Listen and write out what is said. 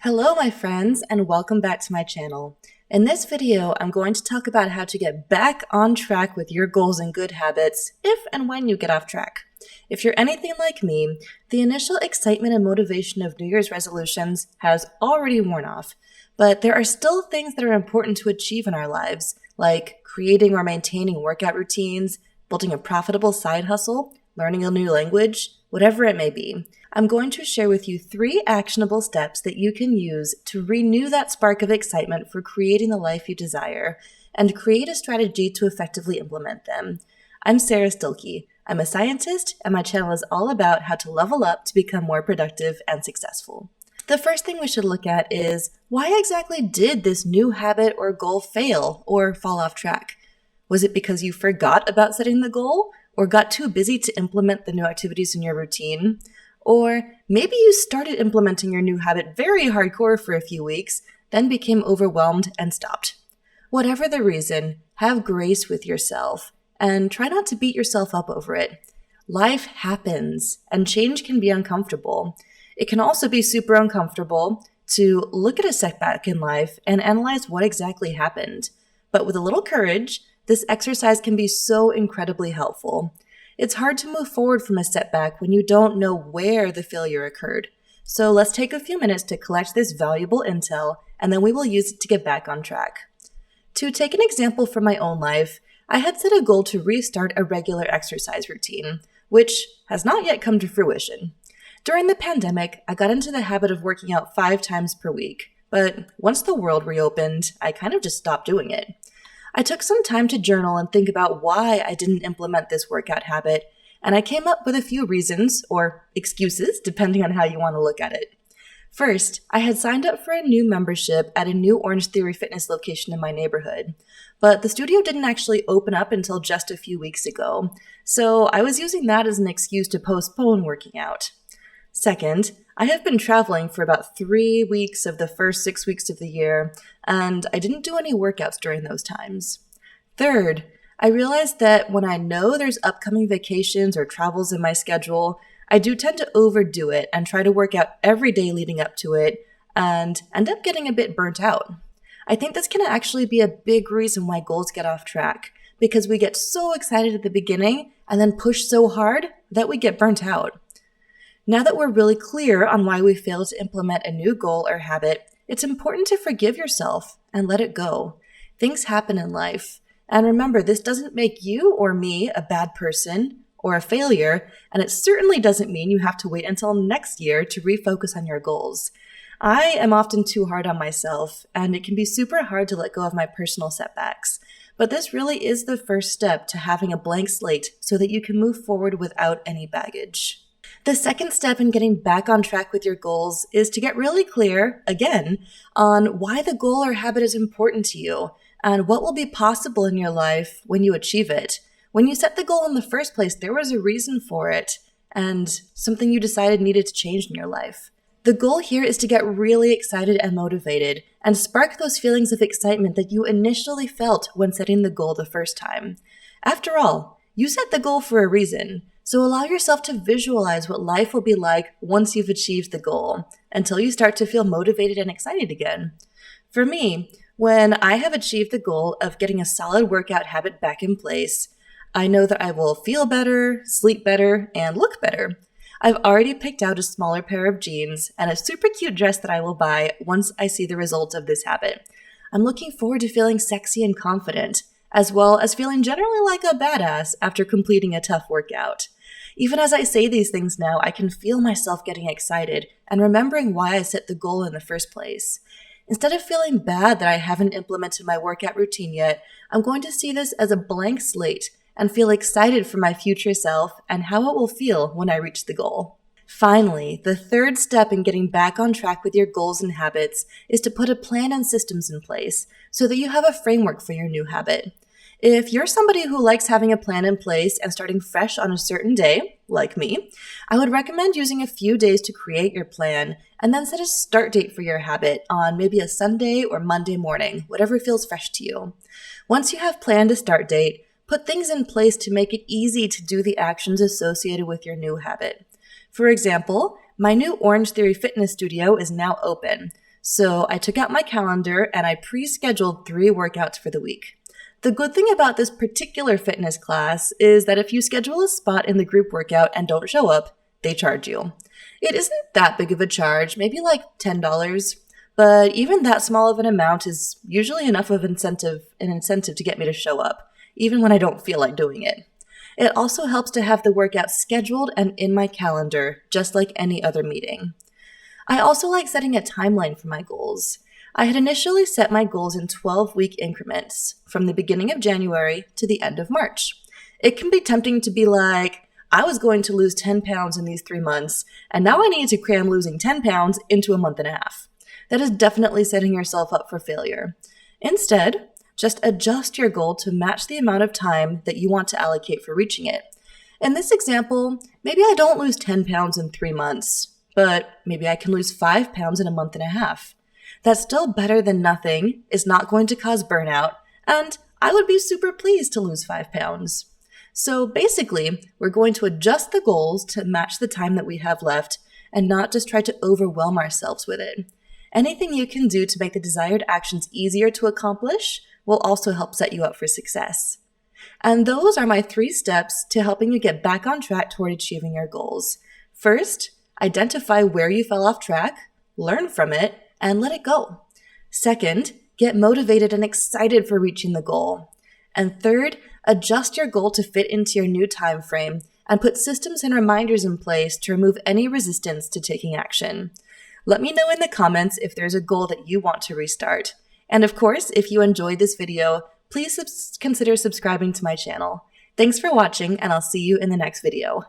Hello, my friends, and welcome back to my channel. In this video, I'm going to talk about how to get back on track with your goals and good habits if and when you get off track. If you're anything like me, the initial excitement and motivation of New Year's resolutions has already worn off, but there are still things that are important to achieve in our lives, like creating or maintaining workout routines, building a profitable side hustle, learning a new language, whatever it may be. I'm going to share with you 3 actionable steps that you can use to renew that spark of excitement for creating the life you desire and create a strategy to effectively implement them. I'm Sara Stilleke. I'm a scientist, and my channel is all about how to level up to become more productive and successful. The first thing we should look at is, why exactly did this new habit or goal fail or fall off track? Was it because you forgot about setting the goal or got too busy to implement the new activities in your routine? Or maybe you started implementing your new habit very hardcore for a few weeks, then became overwhelmed and stopped. Whatever the reason, have grace with yourself and try not to beat yourself up over it. Life happens, and change can be uncomfortable. It can also be super uncomfortable to look at a setback in life and analyze what exactly happened. But with a little courage, this exercise can be so incredibly helpful. It's hard to move forward from a setback when you don't know where the failure occurred. So let's take a few minutes to collect this valuable intel, and then we will use it to get back on track. To take an example from my own life, I had set a goal to restart a regular exercise routine, which has not yet come to fruition. During the pandemic, I got into the habit of working out 5 times per week, but once the world reopened, I kind of just stopped doing it. I took some time to journal and think about why I didn't implement this workout habit, and I came up with a few reasons, or excuses, depending on how you want to look at it. First, I had signed up for a new membership at a new Orange Theory fitness location in my neighborhood, but the studio didn't actually open up until just a few weeks ago, so I was using that as an excuse to postpone working out. Second, I have been traveling for about 3 weeks of the first 6 weeks of the year, and I didn't do any workouts during those times. Third, I realized that when I know there's upcoming vacations or travels in my schedule, I do tend to overdo it and try to work out every day leading up to it and end up getting a bit burnt out. I think this can actually be a big reason why goals get off track, because we get so excited at the beginning and then push so hard that we get burnt out. Now that we're really clear on why we failed to implement a new goal or habit, it's important to forgive yourself and let it go. Things happen in life. And remember, this doesn't make you or me a bad person or a failure, and it certainly doesn't mean you have to wait until next year to refocus on your goals. I am often too hard on myself, and it can be super hard to let go of my personal setbacks. But this really is the first step to having a blank slate so that you can move forward without any baggage. The second step in getting back on track with your goals is to get really clear, again, on why the goal or habit is important to you and what will be possible in your life when you achieve it. When you set the goal in the first place, there was a reason for it and something you decided needed to change in your life. The goal here is to get really excited and motivated and spark those feelings of excitement that you initially felt when setting the goal the first time. After all, you set the goal for a reason. So allow yourself to visualize what life will be like once you've achieved the goal, until you start to feel motivated and excited again. For me, when I have achieved the goal of getting a solid workout habit back in place, I know that I will feel better, sleep better, and look better. I've already picked out a smaller pair of jeans and a super cute dress that I will buy once I see the results of this habit. I'm looking forward to feeling sexy and confident, as well as feeling generally like a badass after completing a tough workout. Even as I say these things now, I can feel myself getting excited and remembering why I set the goal in the first place. Instead of feeling bad that I haven't implemented my workout routine yet, I'm going to see this as a blank slate and feel excited for my future self and how it will feel when I reach the goal. Finally, the third step in getting back on track with your goals and habits is to put a plan and systems in place so that you have a framework for your new habit. If you're somebody who likes having a plan in place and starting fresh on a certain day, like me, I would recommend using a few days to create your plan and then set a start date for your habit on maybe a Sunday or Monday morning, whatever feels fresh to you. Once you have planned a start date, put things in place to make it easy to do the actions associated with your new habit. For example, my new Orange Theory fitness studio is now open. So I took out my calendar and I pre-scheduled 3 workouts for the week. The good thing about this particular fitness class is that if you schedule a spot in the group workout and don't show up, they charge you. It isn't that big of a charge, maybe like $10, but even that small of an amount is usually enough of an incentive to get me to show up, even when I don't feel like doing it. It also helps to have the workout scheduled and in my calendar, just like any other meeting. I also like setting a timeline for my goals. I had initially set my goals in 12-week increments, from the beginning of January to the end of March. It can be tempting to be like, I was going to lose 10 pounds in these 3 months, and now I need to cram losing 10 pounds into a month and a half. That is definitely setting yourself up for failure. Instead, just adjust your goal to match the amount of time that you want to allocate for reaching it. In this example, maybe I don't lose 10 pounds in 3 months, but maybe I can lose 5 pounds in a month and a half. That's still better than nothing, is not going to cause burnout, and I would be super pleased to lose 5 pounds. So basically, we're going to adjust the goals to match the time that we have left and not just try to overwhelm ourselves with it. Anything you can do to make the desired actions easier to accomplish will also help set you up for success. And those are my 3 steps to helping you get back on track toward achieving your goals. First, identify where you fell off track, learn from it, and let it go. Second, get motivated and excited for reaching the goal. And third, adjust your goal to fit into your new time frame and put systems and reminders in place to remove any resistance to taking action. Let me know in the comments if there's a goal that you want to restart. And of course, if you enjoyed this video, please consider subscribing to my channel. Thanks for watching, and I'll see you in the next video.